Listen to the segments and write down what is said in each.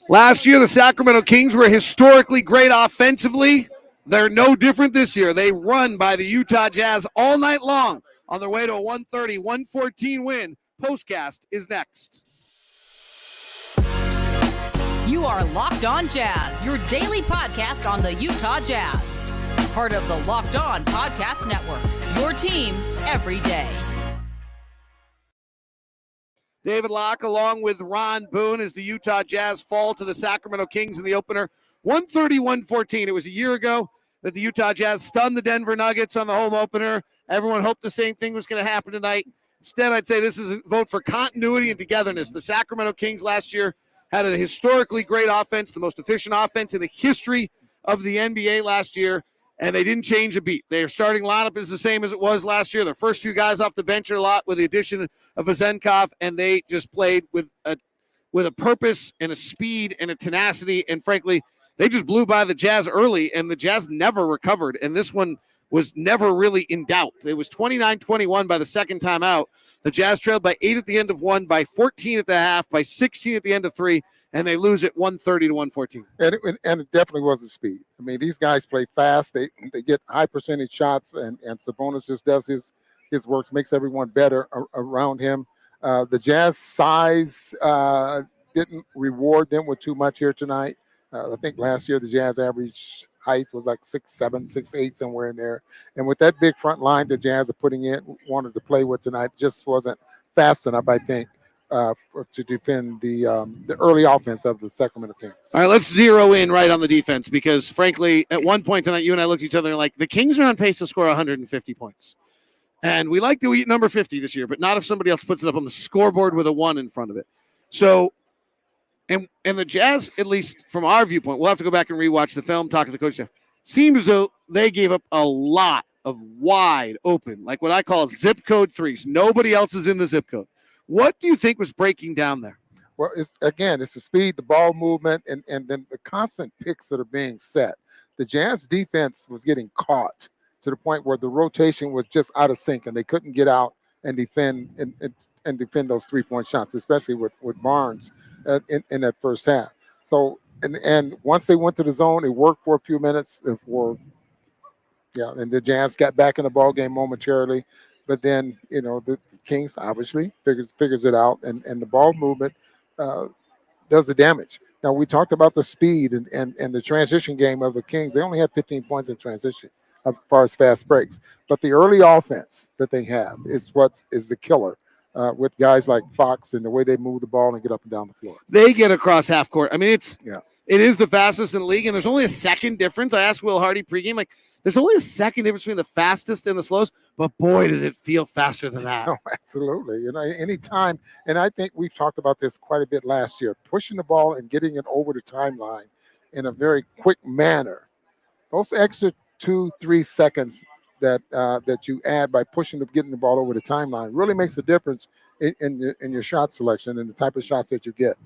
Last year, the Sacramento Kings were historically great offensively. They're no different this year. They run by the Utah Jazz all night long on their way to a 130-114 win. Postcast is next. You are Locked On Jazz, your daily podcast on the Utah Jazz. Part of the Locked On Podcast Network, your team every day. David Locke along with Ron Boone as the Utah Jazz fall to the Sacramento Kings in the opener. 130-114. It was a year ago that the Utah Jazz stunned the Denver Nuggets on the home opener. Everyone hoped the same thing was going to happen tonight. Instead, I'd say this is a vote for continuity and togetherness. The Sacramento Kings last year had a historically great offense, the most efficient offense in the history of the NBA last year, and they didn't change a beat. Their starting lineup is the same as it was last year. Their first few guys off the bench are a lot with the addition of Vezenkov, and they just played with a purpose and a speed and a tenacity, and frankly, they just blew by the Jazz early, and the Jazz never recovered, and this one was never really in doubt. It was 29-21 by the second time out. The Jazz trailed by 8 at the end of one, by 14 at the half, by 16 at the end of three, and they lose it 130-114. And it definitely was the speed. I mean, these guys play fast. They get high percentage shots, and Sabonis just does his work, makes everyone better around him. The Jazz size didn't reward them with too much here tonight. I think last year the Jazz average height was like 6'7", 6'8", somewhere in there. And with that big front line the Jazz are putting in, wanted to play with tonight, just wasn't fast enough, I think, to defend the early offense of the Sacramento Kings. All right, let's zero in right on the defense because, frankly, at one point tonight, you and I looked at each other and like, the Kings are on pace to score 150 points. And we like to eat number 50 this year, but not if somebody else puts it up on the scoreboard with a 1 in front of it. So, and the Jazz, at least from our viewpoint, we'll have to go back and rewatch the film, talk to the coach staff. Seems as though they gave up a lot of wide open, like what I call zip code threes. Nobody else is in the zip code. What do you think was breaking down there? Well, it's the speed, the ball movement, and then the constant picks that are being set. The Jazz defense was getting caught to the point where the rotation was just out of sync, and they couldn't get out and defend and defend those 3-point shots, especially with Barnes in that first half. So and once they went to the zone, it worked for a few minutes. And the Jazz got back in the ball game momentarily, but then the Kings obviously figures it out, and the ball movement does the damage. Now we talked about the speed and the transition game of the Kings. They only had 15 points in transition as far as fast breaks, but the early offense that they have is the killer with guys like Fox and the way they move the ball and get up and down the floor. They get across half court. I mean, it is the fastest in the league, and there's only a second difference. I asked Will Hardy pregame, there's only a second difference between the fastest and the slowest, but boy, does it feel faster than that. Oh, absolutely. Anytime, and I think we've talked about this quite a bit last year, pushing the ball and getting it over the timeline in a very quick manner. Those extra 2-3 seconds that you add by getting the ball over the timeline really makes a difference in your shot selection and the type of shots that you get.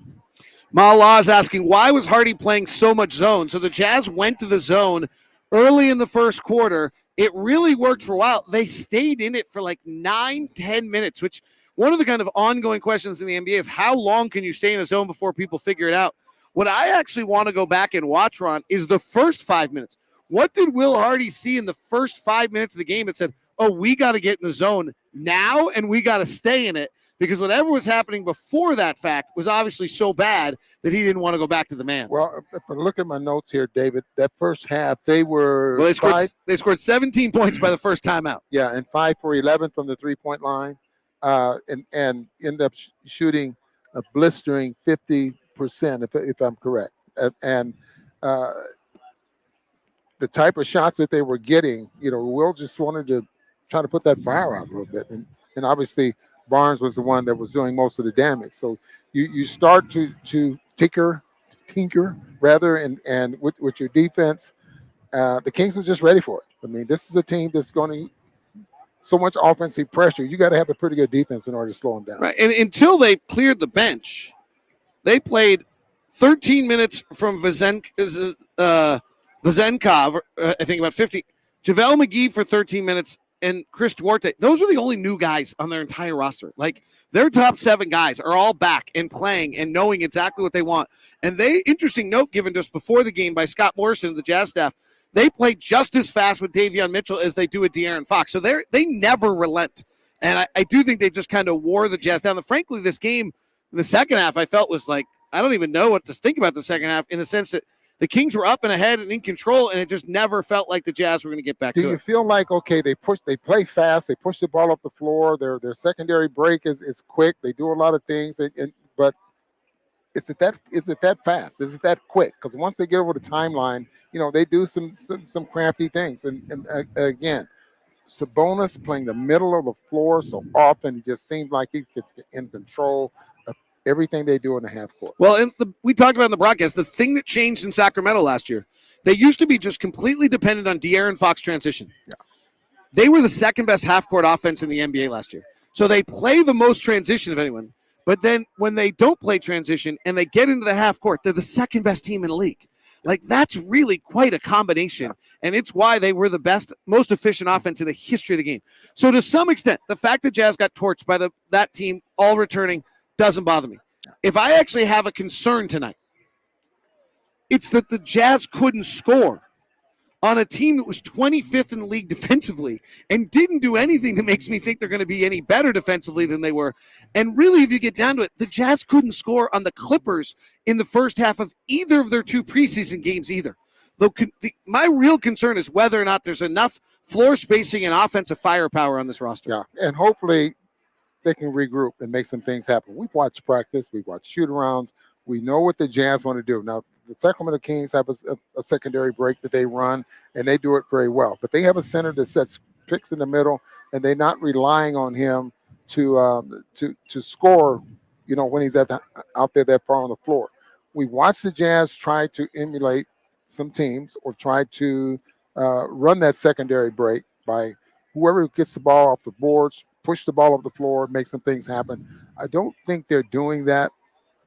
Mala is asking, why was Hardy playing so much zone? So the Jazz went to the zone early in the first quarter. It really worked for a while. They stayed in it for like 9-10 minutes, which one of the kind of ongoing questions in the NBA is how long can you stay in the zone before people figure it out? What I actually want to go back and watch, Ron, is the first 5 minutes. What did Will Hardy see in the first 5 minutes of the game that said, oh, we got to get in the zone now and we got to stay in it? Because whatever was happening before that fact was obviously so bad that he didn't want to go back to the man. Well, if I look at my notes here, David, that first half, they scored 17 points by the first time out. Yeah, and 5 for 11 from the 3-point line, and end up shooting a blistering 50%, if I'm correct. And the type of shots that they were getting, Will just wanted to try to put that fire out a little bit. And obviously Barnes was the one that was doing most of the damage. So you start to tinker rather, and with your defense, the Kings was just ready for it. I mean, this is a team that's going to so much offensive pressure. You got to have a pretty good defense in order to slow them down. Right, and until they cleared the bench, they played 13 minutes from Vezenkov, I think about 50. JaVale McGee for 13 minutes, and Chris Duarte, those are the only new guys on their entire roster. Like, their top 7 guys are all back and playing and knowing exactly what they want. And interesting note given just before the game by Scott Morrison of the Jazz staff, they play just as fast with Davion Mitchell as they do with De'Aaron Fox. So they never relent. And I do think they just kind of wore the Jazz down. And frankly, this game in the second half, I felt was like, I don't even know what to think about the second half, in the sense that the Kings were up and ahead and in control, and it just never felt like the Jazz were going to get back to it. Do you feel like, okay, they play fast, they push the ball up the floor, their secondary break is quick, they do a lot of things, but is it that fast? Is it that quick? Because once they get over the timeline, they do some crafty things. And again, Sabonis playing the middle of the floor so often, he just seems like he's in control of everything they do in the half court. Well, we talked about in the broadcast, the thing that changed in Sacramento last year, they used to be just completely dependent on De'Aaron Fox transition. Yeah. They were the second best half court offense in the NBA last year. So they play the most transition of anyone. But then when they don't play transition and they get into the half court, they're the second best team in the league. Like, that's really quite a combination. And it's why they were the best, most efficient offense in the history of the game. So to some extent, the fact that Jazz got torched by that team all returning doesn't bother me. If I actually have a concern tonight, it's that the Jazz couldn't score on a team that was 25th in the league defensively and didn't do anything that makes me think they're going to be any better defensively than they were. And really, if you get down to it, the Jazz couldn't score on the Clippers in the first half of either of their 2 preseason games either. My real concern is whether or not there's enough floor spacing and offensive firepower on this roster. Yeah, and hopefully they can regroup and make some things happen. We've watched practice, we've watched shoot-arounds. We know what the Jazz want to do. Now, the Sacramento Kings have a secondary break that they run, and they do it very well. But they have a center that sets picks in the middle, and they're not relying on him to score, when he's out there that far on the floor. We watched the Jazz try to emulate some teams or try to run that secondary break by whoever gets the ball off the boards, push the ball off the floor, make some things happen. I don't think they're doing that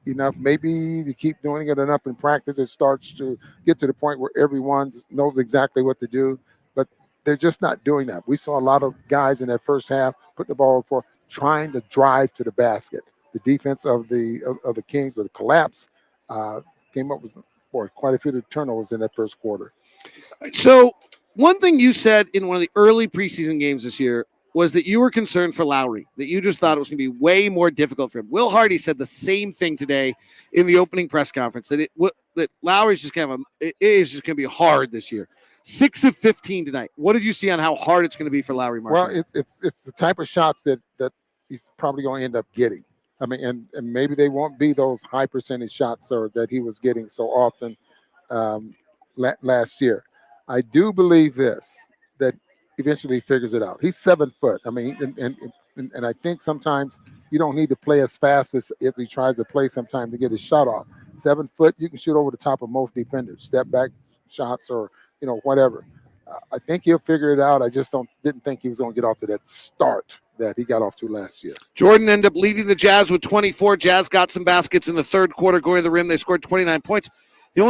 enough. Maybe to keep doing it enough in practice, it starts to get to the point where everyone knows exactly what to do, but they're just not doing that. We saw a lot of guys in that first half put the ball for trying to drive to the basket. The defense of the Kings with a collapse came up with quite a few turnovers in that first quarter. So one thing you said in one of the early preseason games this year was that you were concerned for Lauri, that you just thought it was going to be way more difficult for him. Will Hardy said the same thing today in the opening press conference, that Lauri's just it is just going to be hard this year. 6 of 15 tonight. What did you see on how hard it's going to be for Lauri Markkanen? Well, it's the type of shots that he's probably going to end up getting. I mean, and maybe they won't be those high percentage shots that he was getting so often last year. I do believe that eventually he figures it out. He's 7 foot. I mean, and I think sometimes you don't need to play as fast as he tries to play sometimes to get his shot off. 7 foot, you can shoot over the top of most defenders, step back shots or whatever. I think he'll figure it out. I just didn't think he was going to get off to that start that he got off to last year. Jordan ended up leading the Jazz with 24. Jazz got some baskets in the third quarter going to the rim. They scored 29 points. The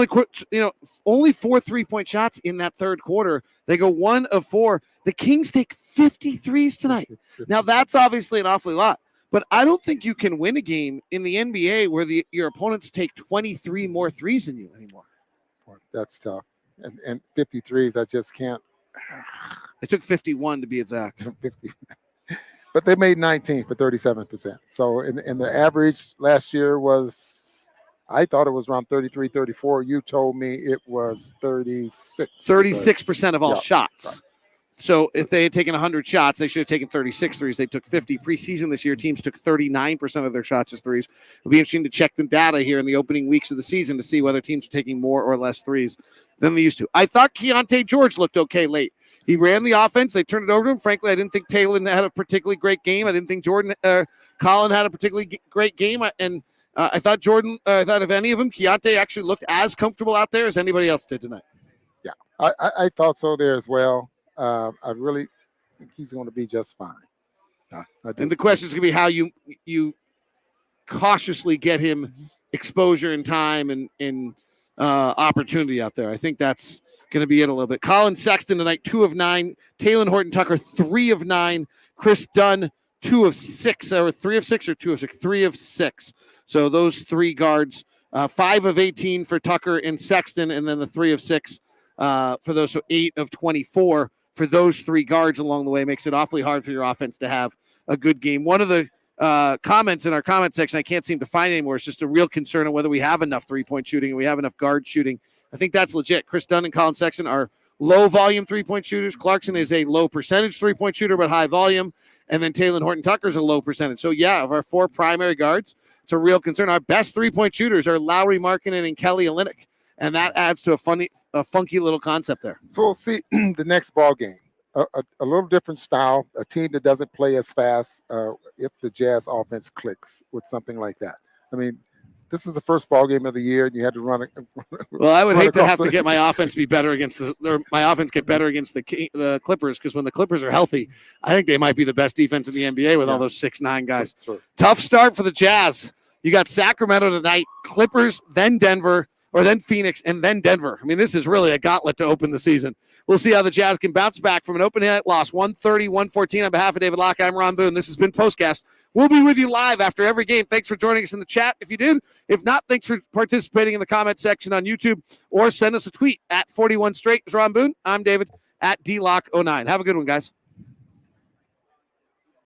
only 4 3-point shots in that third quarter. They go 1 of 4. The Kings take 53s tonight. Now, that's obviously an awfully lot, but I don't think you can win a game in the NBA where your opponents take 23 more threes than you anymore. That's tough. And 53s, I just can't. They took 51 to be exact. 50. But they made 19 for 37%. So, and the average last year was, I thought it was around 33, 34. You told me it was 36. 36% of all shots. Right. So if they had taken 100 shots, they should have taken 36 threes. They took 50. Preseason this year, teams took 39% of their shots as threes. It'll be interesting to check the data here in the opening weeks of the season to see whether teams are taking more or less threes than they used to. I thought Keontae George looked okay late. He ran the offense. They turned it over to him. Frankly, I didn't think Taylor had a particularly great game. I didn't think Colin had a particularly great game. I thought of any of them, Keontae actually looked as comfortable out there as anybody else did tonight. Yeah, I thought so there as well. I really think he's going to be just fine. And the question is going to be how you cautiously get him exposure and time and opportunity out there. I think that's going to be it a little bit. Colin Sexton tonight, 2 of 9. Taylor Horton Tucker, 3 of 9. Chris Dunn, 2 of 6, or 3 of 6 or 2 of 6? 3 of 6. So those 3 guards, 5 of 18 for Tucker and Sexton, and then the 3 of 6 for those. So 8 of 24 for those 3 guards along the way. Makes it awfully hard for your offense to have a good game. One of the comments in our comment section I can't seem to find anymore. It's just a real concern of whether we have enough 3-point shooting and we have enough guard shooting. I think that's legit. Chris Dunn and Colin Sexton are low volume 3-point shooters. Clarkson is a low percentage 3-point shooter, but high volume. And then Taylor Horton Tucker is a low percentage. So yeah, of our 4 primary guards, it's a real concern. Our best 3-point shooters are Lauri Markkanen and Kelly Olynyk. And that adds to a funky little concept there. So we'll see the next ball game. A little different style, a team that doesn't play as fast if the Jazz offense clicks with something like that. I mean, this is the first ball game of the year, and you had to run it. Well, I would hate to have to get my offense be better against my offense get better against the Clippers, because when the Clippers are healthy, I think they might be the best defense in the NBA with all those 6'9" guys. Sure. Tough start for the Jazz. You got Sacramento tonight, Clippers, then Denver, or then Phoenix, and then Denver. I mean, this is really a gauntlet to open the season. We'll see how the Jazz can bounce back from an open night loss, 130-114. On behalf of David Locke, I'm Ron Boone. This has been POSTCAST. We'll be with you live after every game. Thanks for joining us in the chat if you did. If not, thanks for participating in the comment section on YouTube, or send us a tweet at 41 Straight. It's Ron Boone. I'm David at DLock09. Have a good one, guys.